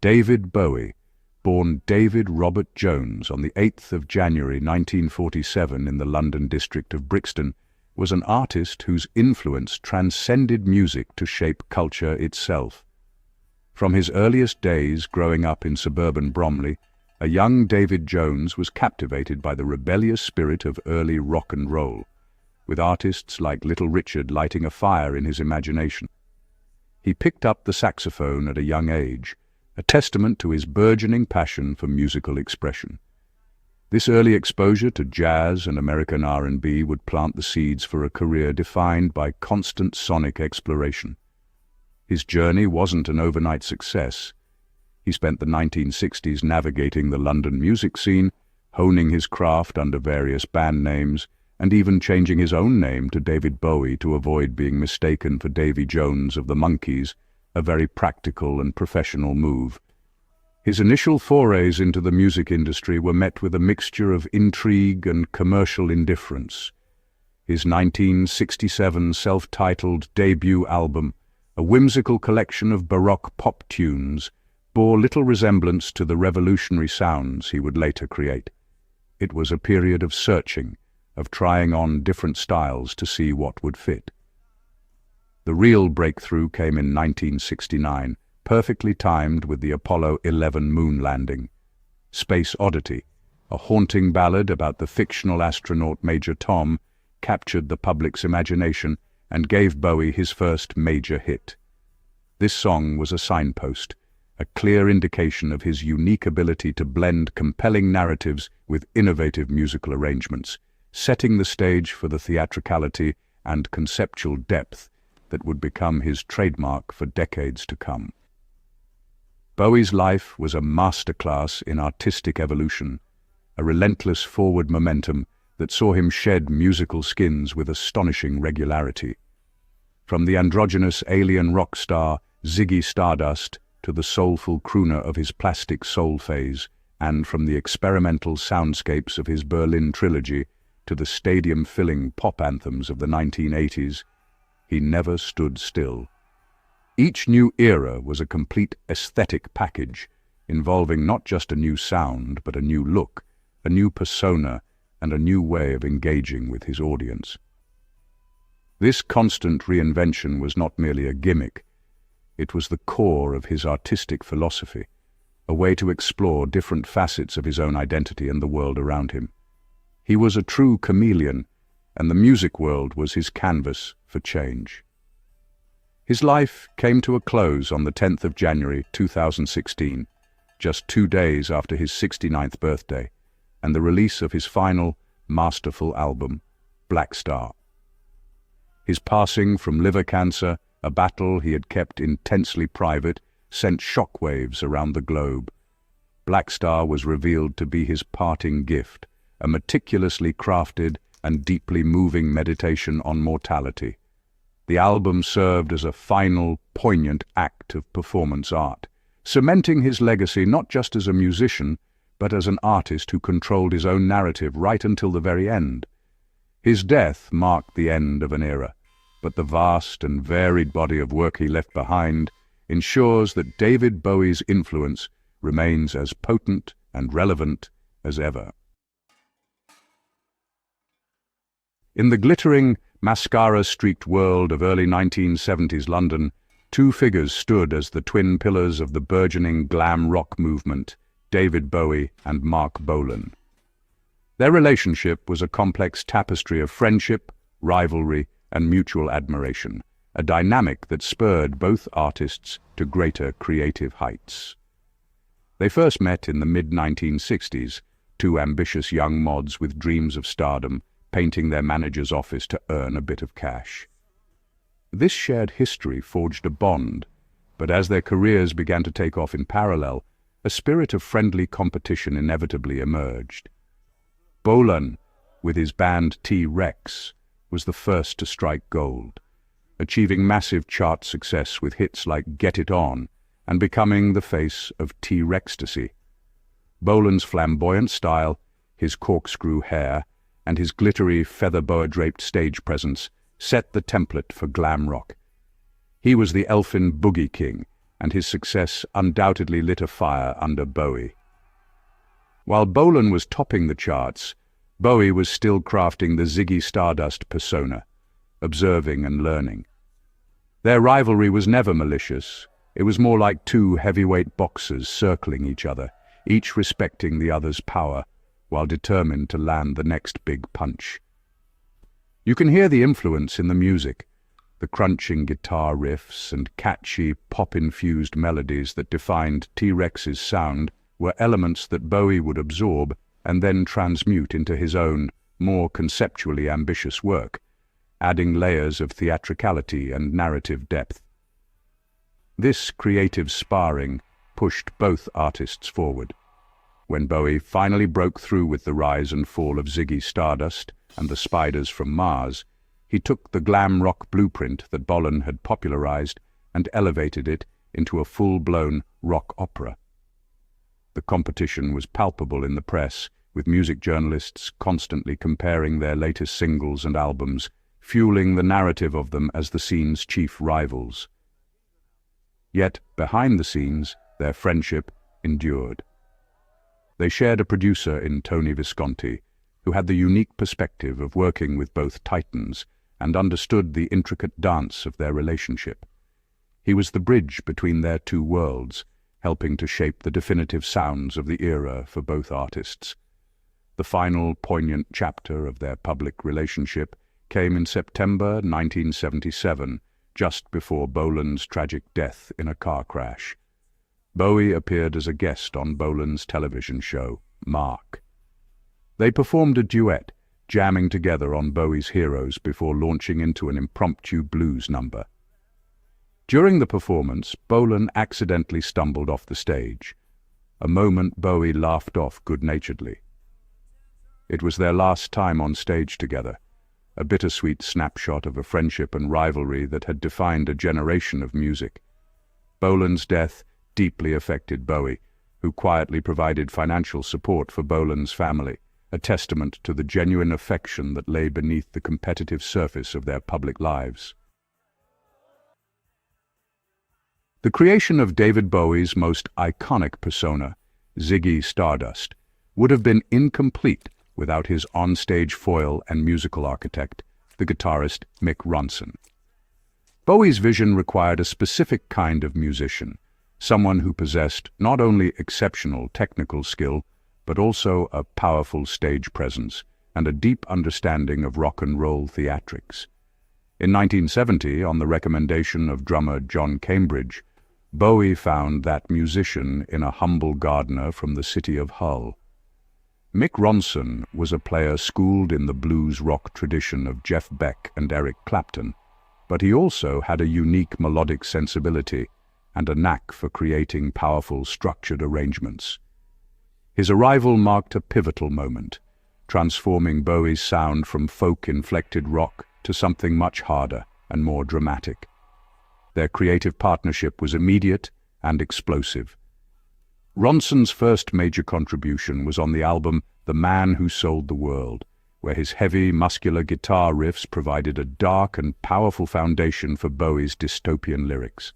David Bowie, born David Robert Jones on the 8th of January 1947 in the London district of Brixton, was an artist whose influence transcended music to shape culture itself. From his earliest days growing up in suburban Bromley, a young David Jones was captivated by the rebellious spirit of early rock and roll, with artists like Little Richard lighting a fire in his imagination. He picked up the saxophone at a young age, a testament to his burgeoning passion for musical expression. This early exposure to jazz and American R&B would plant the seeds for a career defined by constant sonic exploration. His journey wasn't an overnight success. He spent the 1960s navigating the London music scene, honing his craft under various band names, and even changing his own name to David Bowie to avoid being mistaken for Davy Jones of the Monkees, a very practical and professional move. His initial forays into the music industry were met with a mixture of intrigue and commercial indifference. His 1967 self-titled debut album, a whimsical collection of baroque pop tunes, bore little resemblance to the revolutionary sounds he would later create. It was a period of searching, of trying on different styles to see what would fit. The real breakthrough came in 1969, perfectly timed with the Apollo 11 moon landing. Space Oddity, a haunting ballad about the fictional astronaut Major Tom, captured the public's imagination and gave Bowie his first major hit. This song was a signpost, a clear indication of his unique ability to blend compelling narratives with innovative musical arrangements, setting the stage for the theatricality and conceptual depth that would become his trademark for decades to come. Bowie's life was a masterclass in artistic evolution, a relentless forward momentum that saw him shed musical skins with astonishing regularity. From the androgynous alien rock star Ziggy Stardust to the soulful crooner of his Plastic Soul phase, and from the experimental soundscapes of his Berlin trilogy to the stadium-filling pop anthems of the 1980s, he never stood still. Each new era was a complete aesthetic package, involving not just a new sound, but a new look, a new persona, and a new way of engaging with his audience. This constant reinvention was not merely a gimmick. It was the core of his artistic philosophy, a way to explore different facets of his own identity and the world around him. He was a true chameleon, and the music world was his canvas for change. His life came to a close on the 10th of January 2016, just 2 days after his 69th birthday, and the release of his final, masterful album, Black Star. His passing from liver cancer, a battle he had kept intensely private, sent shockwaves around the globe. Black Star was revealed to be his parting gift, a meticulously crafted and deeply moving meditation on mortality. The album served as a final, poignant act of performance art, cementing his legacy not just as a musician, but as an artist who controlled his own narrative right until the very end. His death marked the end of an era, but the vast and varied body of work he left behind ensures that David Bowie's influence remains as potent and relevant as ever. In the glittering, mascara-streaked world of early 1970s London, two figures stood as the twin pillars of the burgeoning glam rock movement, David Bowie and Mark Bolan. Their relationship was a complex tapestry of friendship, rivalry, and mutual admiration, a dynamic that spurred both artists to greater creative heights. They first met in the mid-1960s, two ambitious young mods with dreams of stardom, painting their manager's office to earn a bit of cash. This shared history forged a bond, but as their careers began to take off in parallel, a spirit of friendly competition inevitably emerged. Bolan, with his band T-Rex, was the first to strike gold, achieving massive chart success with hits like Get It On and becoming the face of T-Rextasy. Bolan's flamboyant style, his corkscrew hair, and his glittery feather boa-draped stage presence set the template for glam rock. He was the elfin boogie king, and his success undoubtedly lit a fire under Bowie. While Bolan was topping the charts, Bowie was still crafting the Ziggy Stardust persona, observing and learning. Their rivalry was never malicious. It was more like two heavyweight boxers circling each other, each respecting the other's power, while determined to land the next big punch. You can hear the influence in the music. The crunching guitar riffs and catchy, pop-infused melodies that defined T-Rex's sound were elements that Bowie would absorb and then transmute into his own, more conceptually ambitious work, adding layers of theatricality and narrative depth. This creative sparring pushed both artists forward. When Bowie finally broke through with the rise and fall of Ziggy Stardust and the Spiders from Mars, he took the glam rock blueprint that Bolan had popularized and elevated it into a full-blown rock opera. The competition was palpable in the press, with music journalists constantly comparing their latest singles and albums, fueling the narrative of them as the scene's chief rivals. Yet, behind the scenes, their friendship endured. They shared a producer in Tony Visconti, who had the unique perspective of working with both titans and understood the intricate dance of their relationship. He was the bridge between their two worlds, helping to shape the definitive sounds of the era for both artists. The final poignant chapter of their public relationship came in September 1977, just before Bolan's tragic death in a car crash. Bowie appeared as a guest on Bolan's television show, Mark. They performed a duet, jamming together on Bowie's Heroes before launching into an impromptu blues number. During the performance, Bolan accidentally stumbled off the stage, a moment Bowie laughed off good-naturedly. It was their last time on stage together, a bittersweet snapshot of a friendship and rivalry that had defined a generation of music. Bolan's death deeply affected Bowie, who quietly provided financial support for Bolan's family, a testament to the genuine affection that lay beneath the competitive surface of their public lives. The creation of David Bowie's most iconic persona, Ziggy Stardust, would have been incomplete without his on-stage foil and musical architect, the guitarist Mick Ronson. Bowie's vision required a specific kind of musician, someone who possessed not only exceptional technical skill, but also a powerful stage presence and a deep understanding of rock and roll theatrics. In 1970, on the recommendation of drummer John Cambridge, Bowie found that musician in a humble gardener from the city of Hull. Mick Ronson was a player schooled in the blues rock tradition of Jeff Beck and Eric Clapton, but he also had a unique melodic sensibility and a knack for creating powerful, structured arrangements. His arrival marked a pivotal moment, transforming Bowie's sound from folk-inflected rock to something much harder and more dramatic. Their creative partnership was immediate and explosive. Ronson's first major contribution was on the album The Man Who Sold the World, where his heavy, muscular guitar riffs provided a dark and powerful foundation for Bowie's dystopian lyrics.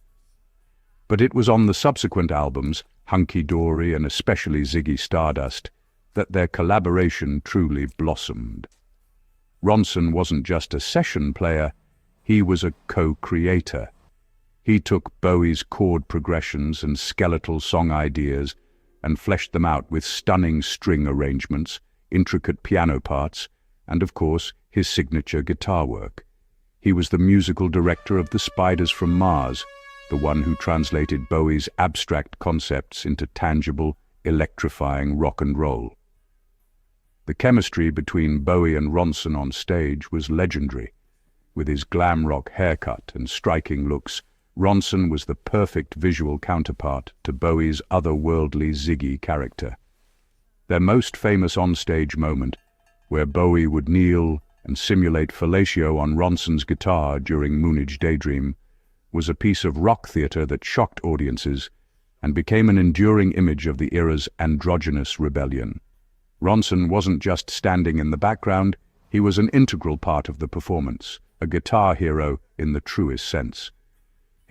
But it was on the subsequent albums, Hunky Dory and especially Ziggy Stardust, that their collaboration truly blossomed. Ronson wasn't just a session player, he was a co-creator. He took Bowie's chord progressions and skeletal song ideas and fleshed them out with stunning string arrangements, intricate piano parts, and of course, his signature guitar work. He was the musical director of the Spiders from Mars, the one who translated Bowie's abstract concepts into tangible, electrifying rock and roll. The chemistry between Bowie and Ronson on stage was legendary. With his glam rock haircut and striking looks, Ronson was the perfect visual counterpart to Bowie's otherworldly Ziggy character. Their most famous onstage moment, where Bowie would kneel and simulate fellatio on Ronson's guitar during Moonage Daydream, was a piece of rock theater that shocked audiences and became an enduring image of the era's androgynous rebellion. Ronson wasn't just standing in the background, he was an integral part of the performance, a guitar hero in the truest sense.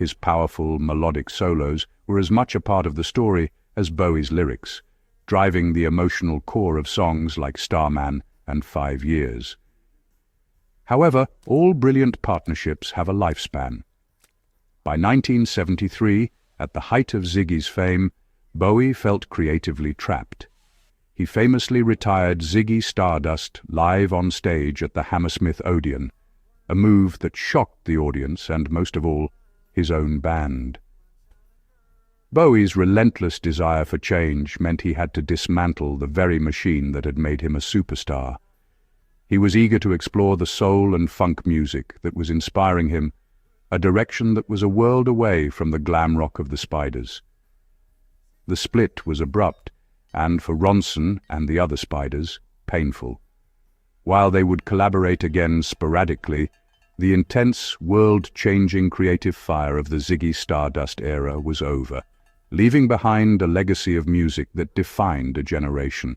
His powerful, melodic solos were as much a part of the story as Bowie's lyrics, driving the emotional core of songs like Starman and 5 Years. However, all brilliant partnerships have a lifespan. By 1973, at the height of Ziggy's fame, Bowie felt creatively trapped. He famously retired Ziggy Stardust live on stage at the Hammersmith Odeon, a move that shocked the audience and, most of all, his own band. Bowie's relentless desire for change meant he had to dismantle the very machine that had made him a superstar. He was eager to explore the soul and funk music that was inspiring him, a direction that was a world away from the glam rock of the Spiders. The split was abrupt, and for Ronson and the other Spiders, painful. While they would collaborate again sporadically, the intense, world-changing creative fire of the Ziggy Stardust era was over, leaving behind a legacy of music that defined a generation.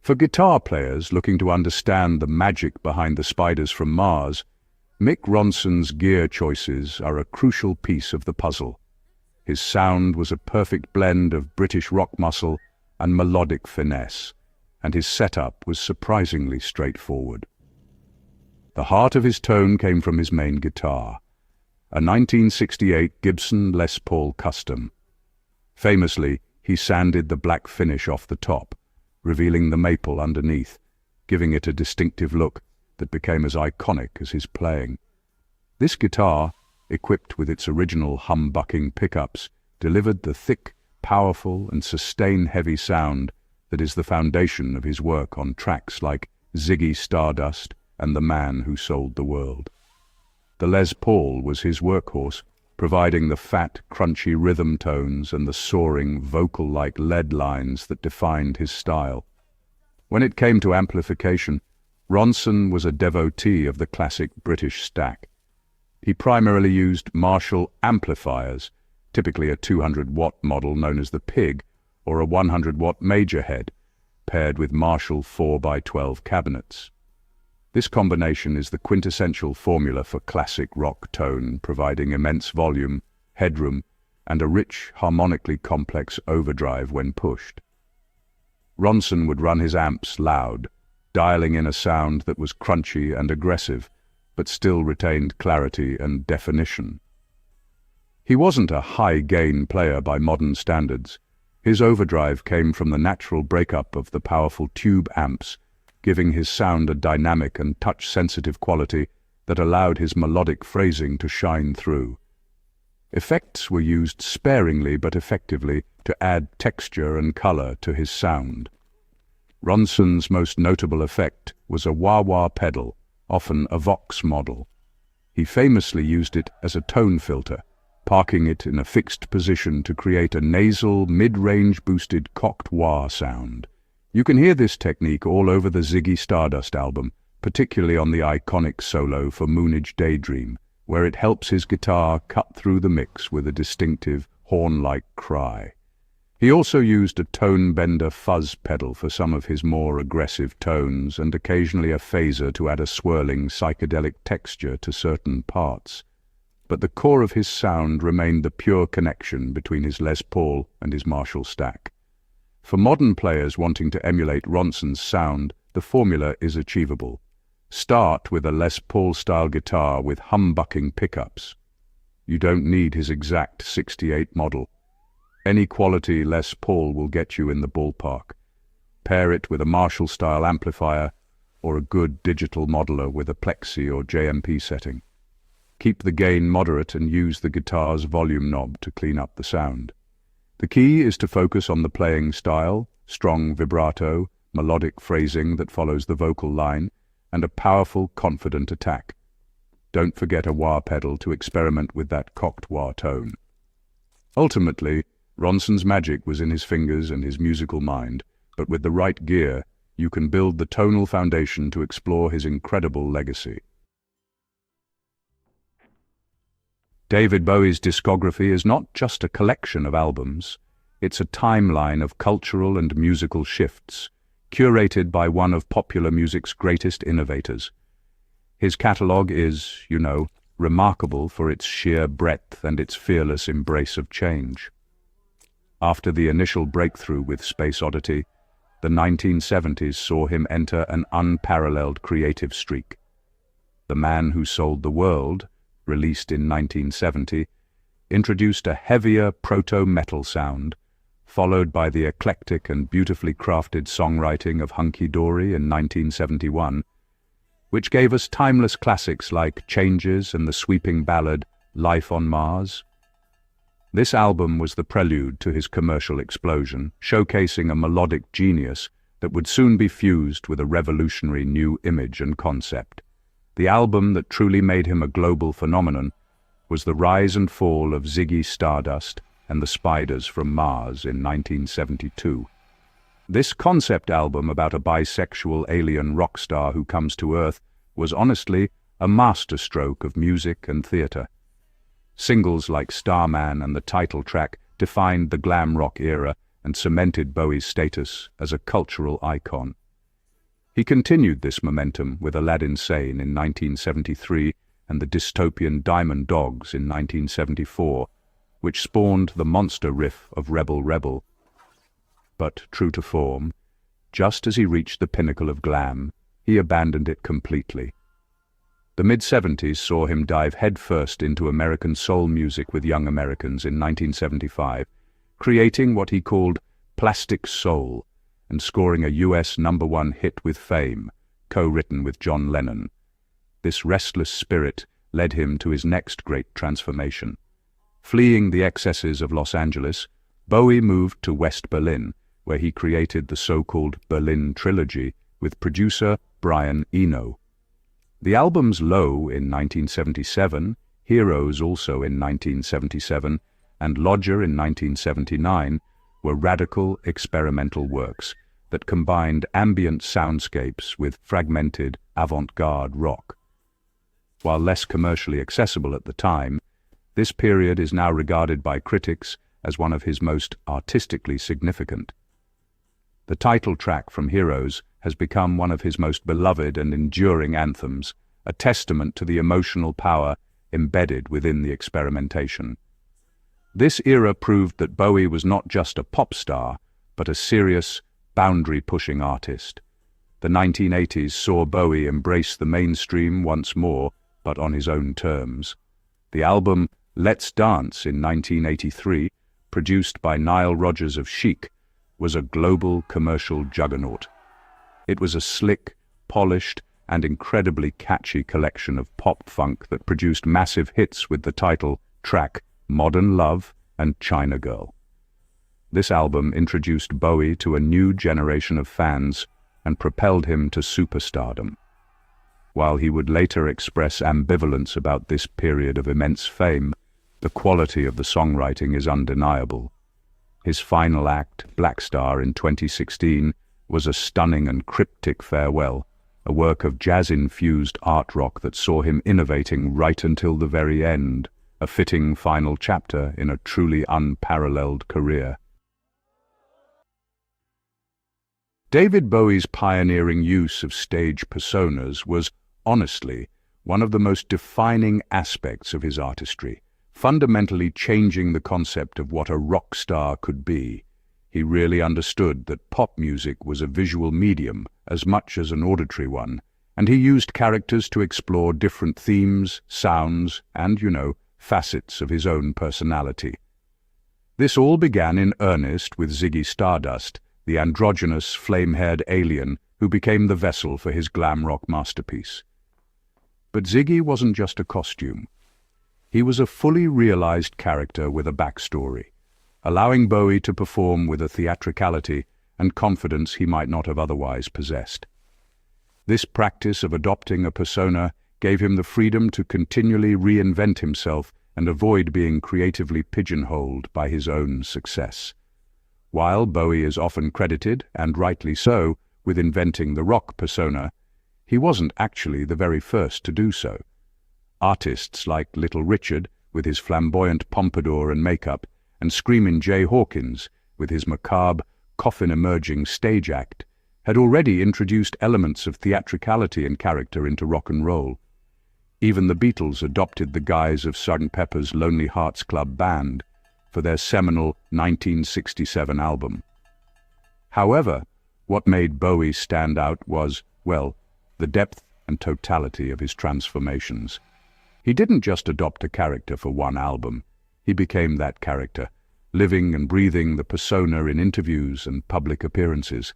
For guitar players looking to understand the magic behind the Spiders from Mars, Mick Ronson's gear choices are a crucial piece of the puzzle. His sound was a perfect blend of British rock muscle and melodic finesse, and his setup was surprisingly straightforward. The heart of his tone came from his main guitar, a 1968 Gibson Les Paul Custom. Famously, he sanded the black finish off the top, revealing the maple underneath, giving it a distinctive look that became as iconic as his playing. This guitar, equipped with its original humbucking pickups, delivered the thick, powerful and sustain-heavy sound that is the foundation of his work on tracks like Ziggy Stardust and The Man Who Sold the World. The Les Paul was his workhorse, providing the fat, crunchy rhythm tones and the soaring, vocal-like lead lines that defined his style. When it came to amplification, Ronson was a devotee of the classic British stack. He primarily used Marshall amplifiers, typically a 200-watt model known as the Pig, or a 100-watt major head, paired with Marshall 4x12 cabinets. This combination is the quintessential formula for classic rock tone, providing immense volume, headroom, and a rich, harmonically complex overdrive when pushed. Ronson would run his amps loud, dialing in a sound that was crunchy and aggressive, but still retained clarity and definition. He wasn't a high-gain player by modern standards. His overdrive came from the natural breakup of the powerful tube amps, giving his sound a dynamic and touch-sensitive quality that allowed his melodic phrasing to shine through. Effects were used sparingly but effectively to add texture and color to his sound. Ronson's most notable effect was a wah-wah pedal, often a Vox model. He famously used it as a tone filter, parking it in a fixed position to create a nasal, mid-range boosted cocked wah sound. You can hear this technique all over the Ziggy Stardust album, particularly on the iconic solo for Moonage Daydream, where it helps his guitar cut through the mix with a distinctive, horn-like cry. He also used a tone-bender fuzz pedal for some of his more aggressive tones and occasionally a phaser to add a swirling, psychedelic texture to certain parts. But the core of his sound remained the pure connection between his Les Paul and his Marshall stack. For modern players wanting to emulate Ronson's sound, the formula is achievable. Start with a Les Paul-style guitar with humbucking pickups. You don't need his exact 68 model. Any quality Les Paul will get you in the ballpark. Pair it with a Marshall-style amplifier or a good digital modeler with a Plexi or JMP setting. Keep the gain moderate and use the guitar's volume knob to clean up the sound. The key is to focus on the playing style, strong vibrato, melodic phrasing that follows the vocal line, and a powerful, confident attack. Don't forget a wah pedal to experiment with that cocked wah tone. Ultimately, Ronson's magic was in his fingers and his musical mind, but with the right gear, you can build the tonal foundation to explore his incredible legacy. David Bowie's discography is not just a collection of albums, it's a timeline of cultural and musical shifts, curated by one of popular music's greatest innovators. His catalogue is, remarkable for its sheer breadth and its fearless embrace of change. After the initial breakthrough with Space Oddity, the 1970s saw him enter an unparalleled creative streak. The Man Who Sold the World, released in 1970, introduced a heavier proto-metal sound, followed by the eclectic and beautifully crafted songwriting of Hunky Dory in 1971, which gave us timeless classics like Changes and the sweeping ballad Life on Mars. This album was the prelude to his commercial explosion, showcasing a melodic genius that would soon be fused with a revolutionary new image and concept. The album that truly made him a global phenomenon was The Rise and Fall of Ziggy Stardust and the Spiders from Mars in 1972. This concept album about a bisexual alien rock star who comes to Earth was honestly a masterstroke of music and theatre. Singles like Starman and the title track defined the glam rock era and cemented Bowie's status as a cultural icon. He continued this momentum with Aladdin Sane in 1973 and the dystopian Diamond Dogs in 1974, which spawned the monster riff of Rebel Rebel. But, true to form, just as he reached the pinnacle of glam, he abandoned it completely. The mid-70s saw him dive headfirst into American soul music with Young Americans in 1975, creating what he called plastic soul and scoring a US #1 hit with Fame, co-written with John Lennon. This restless spirit led him to his next great transformation. Fleeing the excesses of Los Angeles, Bowie moved to West Berlin, where he created the so-called Berlin Trilogy with producer Brian Eno. The albums Low in 1977, Heroes also in 1977, and Lodger in 1979 were radical experimental works that combined ambient soundscapes with fragmented avant-garde rock. While less commercially accessible at the time, this period is now regarded by critics as one of his most artistically significant. The title track from Heroes has become one of his most beloved and enduring anthems, a testament to the emotional power embedded within the experimentation. This era proved that Bowie was not just a pop star, but a serious, boundary-pushing artist. The 1980s saw Bowie embrace the mainstream once more, but on his own terms. The album Let's Dance in 1983, produced by Nile Rodgers of Chic, was a global commercial juggernaut. It was a slick, polished, and incredibly catchy collection of pop-funk that produced massive hits with the title track Modern Love and China Girl. This album introduced Bowie to a new generation of fans and propelled him to superstardom. While he would later express ambivalence about this period of immense fame, the quality of the songwriting is undeniable. His final act, Black Star in 2016, was a stunning and cryptic farewell, a work of jazz-infused art rock that saw him innovating right until the very end, a fitting final chapter in a truly unparalleled career. David Bowie's pioneering use of stage personas was, honestly, one of the most defining aspects of his artistry, fundamentally changing the concept of what a rock star could be. He really understood that pop music was a visual medium as much as an auditory one, and he used characters to explore different themes, sounds, and, facets of his own personality. This all began in earnest with Ziggy Stardust, the androgynous, flame-haired alien who became the vessel for his glam rock masterpiece. But Ziggy wasn't just a costume. He was a fully realized character with a backstory, allowing Bowie to perform with a theatricality and confidence he might not have otherwise possessed. This practice of adopting a persona gave him the freedom to continually reinvent himself and avoid being creatively pigeonholed by his own success. While Bowie is often credited, and rightly so, with inventing the rock persona, he wasn't actually the very first to do so. Artists like Little Richard, with his flamboyant pompadour and makeup, and Screamin' Jay Hawkins, with his macabre, coffin-emerging stage act, had already introduced elements of theatricality and character into rock and roll. Even the Beatles adopted the guise of Sgt. Pepper's Lonely Hearts Club Band for their seminal 1967 album. However, what made Bowie stand out was, well, the depth and totality of his transformations. He didn't just adopt a character for one album. He became that character, living and breathing the persona in interviews and public appearances.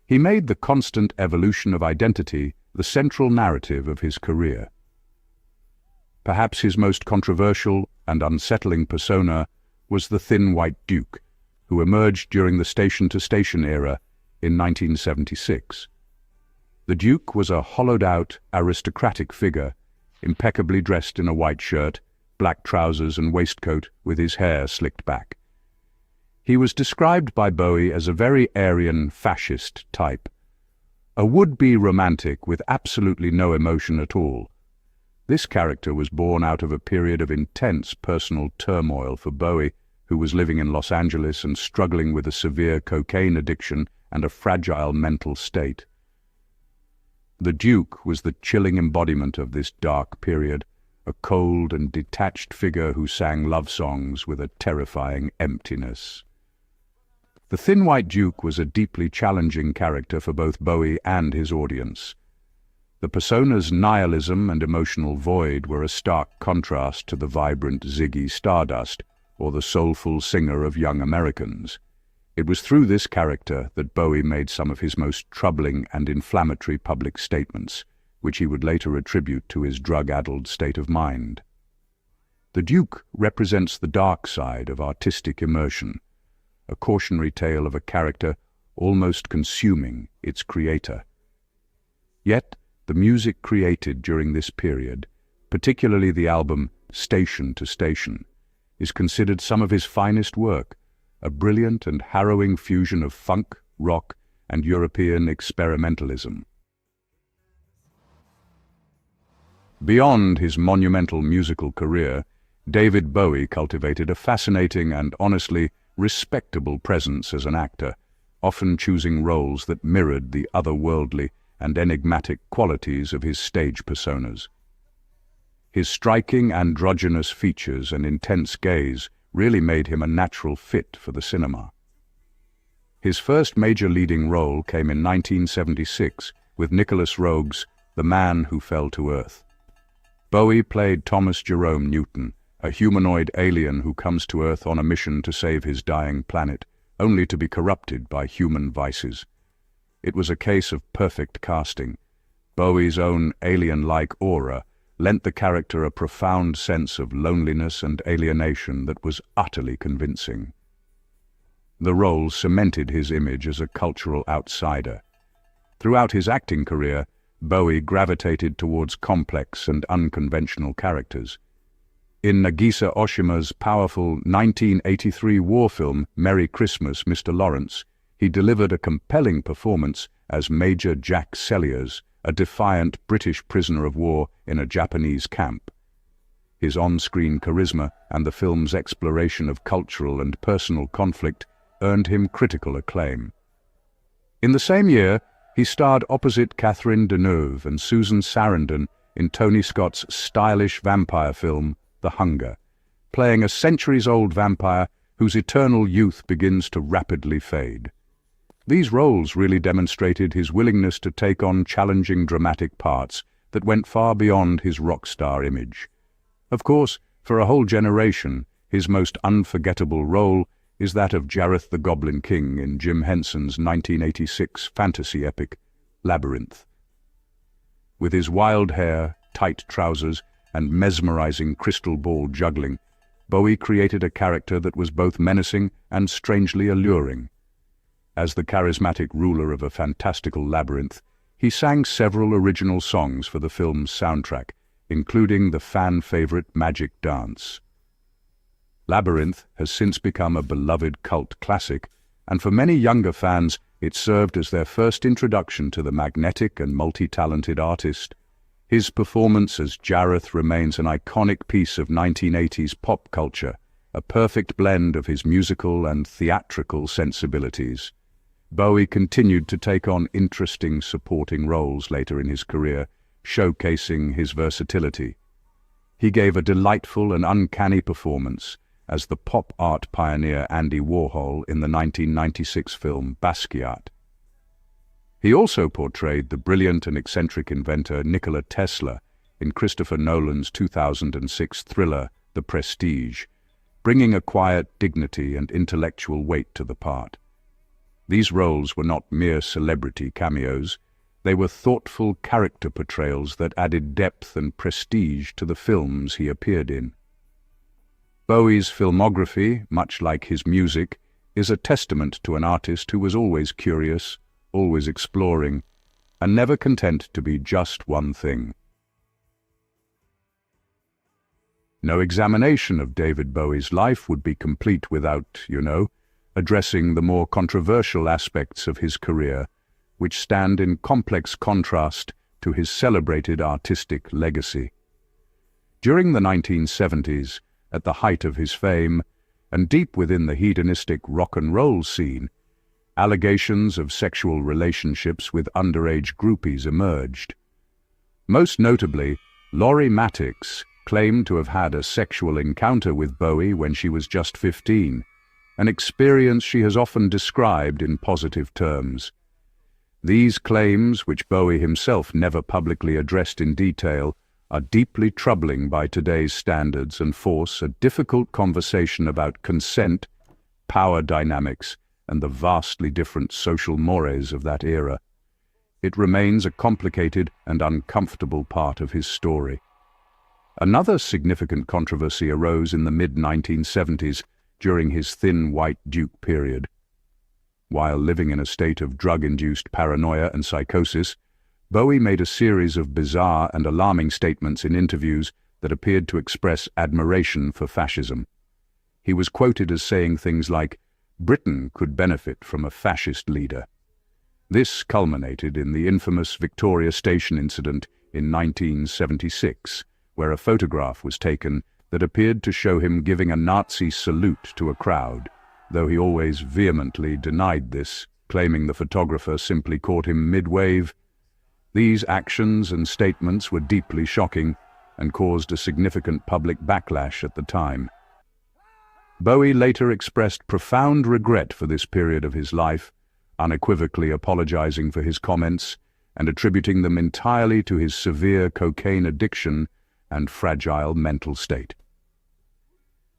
He made the constant evolution of identity the central narrative of his career. Perhaps his most controversial and unsettling persona was the Thin White Duke, who emerged during the Station-to-Station era in 1976. The Duke was a hollowed-out, aristocratic figure, impeccably dressed in a white shirt, black trousers and waistcoat with his hair slicked back. He was described by Bowie as a very Aryan fascist type, a would-be romantic with absolutely no emotion at all. This character was born out of a period of intense personal turmoil for Bowie, who was living in Los Angeles and struggling with a severe cocaine addiction and a fragile mental state. The Duke was the chilling embodiment of this dark period, a cold and detached figure who sang love songs with a terrifying emptiness. The Thin White Duke was a deeply challenging character for both Bowie and his audience. The persona's nihilism and emotional void were a stark contrast to the vibrant Ziggy Stardust, or the soulful singer of Young Americans. It was through this character that Bowie made some of his most troubling and inflammatory public statements, which he would later attribute to his drug-addled state of mind. The Duke represents the dark side of artistic immersion, a cautionary tale of a character almost consuming its creator. Yet, the music created during this period, particularly the album Station to Station, is considered some of his finest work, a brilliant and harrowing fusion of funk, rock, and European experimentalism. Beyond his monumental musical career, David Bowie cultivated a fascinating and honestly respectable presence as an actor, often choosing roles that mirrored the otherworldly and enigmatic qualities of his stage personas. His striking androgynous features and intense gaze really made him a natural fit for the cinema. His first major leading role came in 1976 with Nicholas Roeg's The Man Who Fell to Earth. Bowie played Thomas Jerome Newton, a humanoid alien who comes to Earth on a mission to save his dying planet, only to be corrupted by human vices. It was a case of perfect casting. Bowie's own alien-like aura lent the character a profound sense of loneliness and alienation that was utterly convincing. The role cemented his image as a cultural outsider. Throughout his acting career, Bowie gravitated towards complex and unconventional characters. In Nagisa Oshima's powerful 1983 war film Merry Christmas, Mr. Lawrence, he delivered a compelling performance as Major Jack Selliers, a defiant British prisoner of war in a Japanese camp. His on-screen charisma and the film's exploration of cultural and personal conflict earned him critical acclaim. In the same year, he starred opposite Catherine Deneuve and Susan Sarandon in Tony Scott's stylish vampire film, The Hunger, playing a centuries-old vampire whose eternal youth begins to rapidly fade. These roles really demonstrated his willingness to take on challenging dramatic parts that went far beyond his rock star image. Of course, for a whole generation, his most unforgettable role is that of Jareth the Goblin King in Jim Henson's 1986 fantasy epic, Labyrinth. With his wild hair, tight trousers, and mesmerizing crystal ball juggling, Bowie created a character that was both menacing and strangely alluring. As the charismatic ruler of a fantastical labyrinth, he sang several original songs for the film's soundtrack, including the fan-favorite Magic Dance. Labyrinth has since become a beloved cult classic, and for many younger fans, it served as their first introduction to the magnetic and multi-talented artist. His performance as Jareth remains an iconic piece of 1980s pop culture, a perfect blend of his musical and theatrical sensibilities. Bowie continued to take on interesting supporting roles later in his career, showcasing his versatility. He gave a delightful and uncanny performance as the pop art pioneer Andy Warhol in the 1996 film Basquiat. He also portrayed the brilliant and eccentric inventor Nikola Tesla in Christopher Nolan's 2006 thriller The Prestige, bringing a quiet dignity and intellectual weight to the part. These roles were not mere celebrity cameos. They were thoughtful character portrayals that added depth and prestige to the films he appeared in. Bowie's filmography, much like his music, is a testament to an artist who was always curious, always exploring, and never content to be just one thing. No examination of David Bowie's life would be complete without, addressing the more controversial aspects of his career, which stand in complex contrast to his celebrated artistic legacy. During the 1970s, at the height of his fame, and deep within the hedonistic rock and roll scene, allegations of sexual relationships with underage groupies emerged. Most notably, Laurie Matix claimed to have had a sexual encounter with Bowie when she was just 15, an experience she has often described in positive terms. These claims, which Bowie himself never publicly addressed in detail, are deeply troubling by today's standards and force a difficult conversation about consent, power dynamics, and the vastly different social mores of that era. It remains a complicated and uncomfortable part of his story. Another significant controversy arose in the mid-1970s during his Thin White Duke period. While living in a state of drug-induced paranoia and psychosis, Bowie made a series of bizarre and alarming statements in interviews that appeared to express admiration for fascism. He was quoted as saying things like, "Britain could benefit from a fascist leader." This culminated in the infamous Victoria Station incident in 1976, where a photograph was taken that appeared to show him giving a Nazi salute to a crowd, though he always vehemently denied this, claiming the photographer simply caught him mid-wave. These actions and statements were deeply shocking and caused a significant public backlash at the time. Bowie later expressed profound regret for this period of his life, unequivocally apologizing for his comments and attributing them entirely to his severe cocaine addiction and fragile mental state.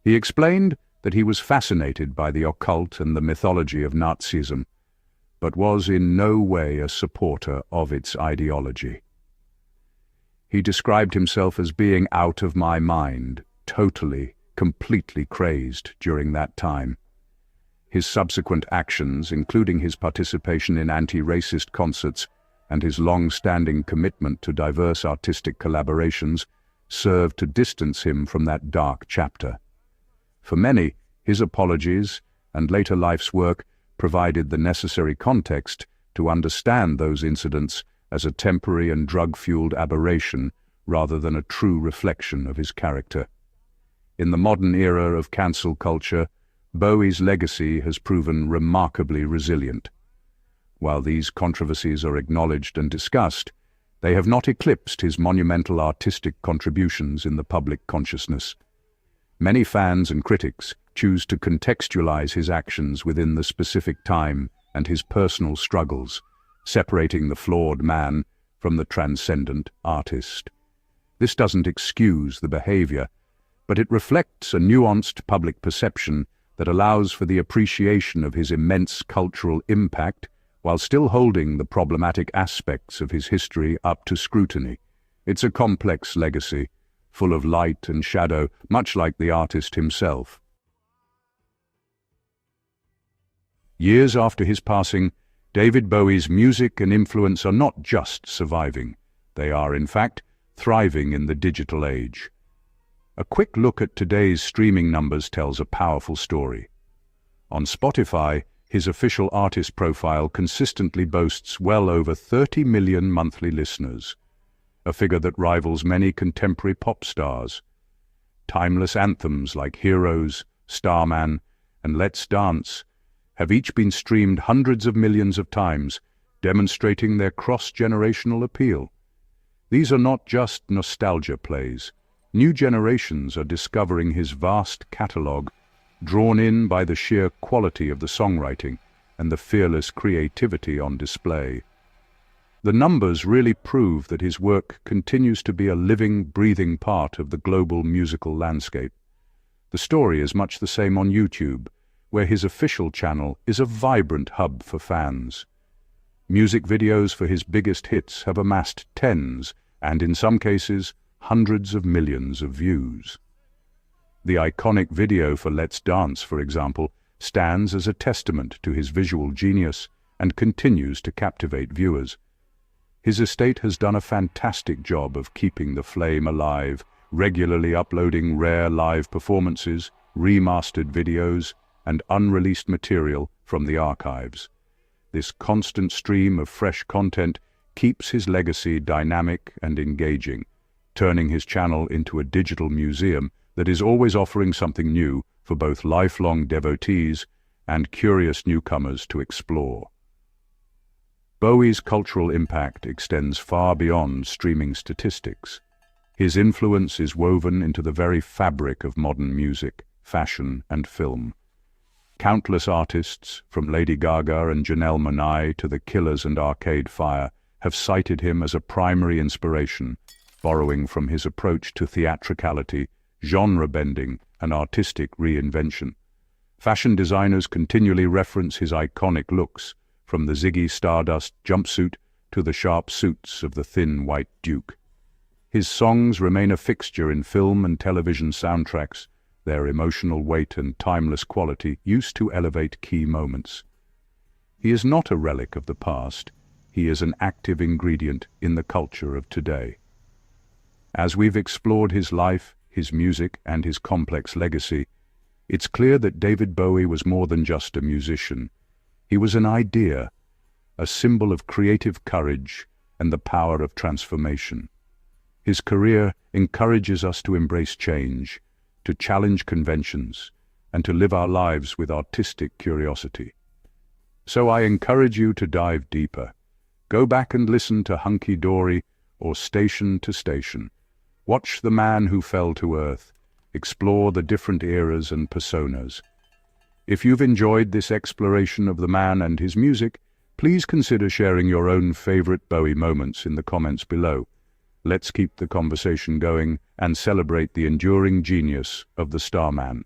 He explained that he was fascinated by the occult and the mythology of Nazism, but was in no way a supporter of its ideology. He described himself as being out of my mind, totally, completely crazed during that time. His subsequent actions, including his participation in anti-racist concerts and his long-standing commitment to diverse artistic collaborations, served to distance him from that dark chapter. For many, his apologies and later life's work provided the necessary context to understand those incidents as a temporary and drug-fueled aberration rather than a true reflection of his character. In the modern era of cancel culture, Bowie's legacy has proven remarkably resilient. While these controversies are acknowledged and discussed, they have not eclipsed his monumental artistic contributions in the public consciousness. Many fans and critics choose to contextualize his actions within the specific time and his personal struggles, separating the flawed man from the transcendent artist. This doesn't excuse the behavior, but it reflects a nuanced public perception that allows for the appreciation of his immense cultural impact while still holding the problematic aspects of his history up to scrutiny. It's a complex legacy, full of light and shadow, much like the artist himself. Years after his passing, David Bowie's music and influence are not just surviving. They are, in fact, thriving in the digital age. A quick look at today's streaming numbers tells a powerful story. On Spotify, his official artist profile consistently boasts well over 30 million monthly listeners, a figure that rivals many contemporary pop stars. Timeless anthems like Heroes, Starman, and Let's Dance have each been streamed hundreds of millions of times, demonstrating their cross-generational appeal. These are not just nostalgia plays. New generations are discovering his vast catalogue, drawn in by the sheer quality of the songwriting and the fearless creativity on display. The numbers really prove that his work continues to be a living, breathing part of the global musical landscape. The story is much the same on YouTube, where his official channel is a vibrant hub for fans. Music videos for his biggest hits have amassed tens, and in some cases, hundreds of millions of views. The iconic video for Let's Dance, for example, stands as a testament to his visual genius and continues to captivate viewers. His estate has done a fantastic job of keeping the flame alive, regularly uploading rare live performances, remastered videos, and unreleased material from the archives. This constant stream of fresh content keeps his legacy dynamic and engaging, turning his channel into a digital museum that is always offering something new for both lifelong devotees and curious newcomers to explore. Bowie's cultural impact extends far beyond streaming statistics. His influence is woven into the very fabric of modern music, fashion, and film. Countless artists, from Lady Gaga and Janelle Monáe to The Killers and Arcade Fire, have cited him as a primary inspiration, borrowing from his approach to theatricality, genre bending, and artistic reinvention. Fashion designers continually reference his iconic looks, from the Ziggy Stardust jumpsuit to the sharp suits of the thin white Duke. His songs remain a fixture in film and television soundtracks, their emotional weight and timeless quality used to elevate key moments. He is not a relic of the past, he is an active ingredient in the culture of today. As we've explored his life, his music, and his complex legacy, it's clear that David Bowie was more than just a musician. He was an idea, a symbol of creative courage and the power of transformation. His career encourages us to embrace change, to challenge conventions, and to live our lives with artistic curiosity. So I encourage you to dive deeper. Go back and listen to Hunky Dory or Station to Station. Watch The Man Who Fell to Earth. Explore the different eras and personas. If you've enjoyed this exploration of the man and his music, please consider sharing your own favorite Bowie moments in the comments below. Let's keep the conversation going and celebrate the enduring genius of the Starman.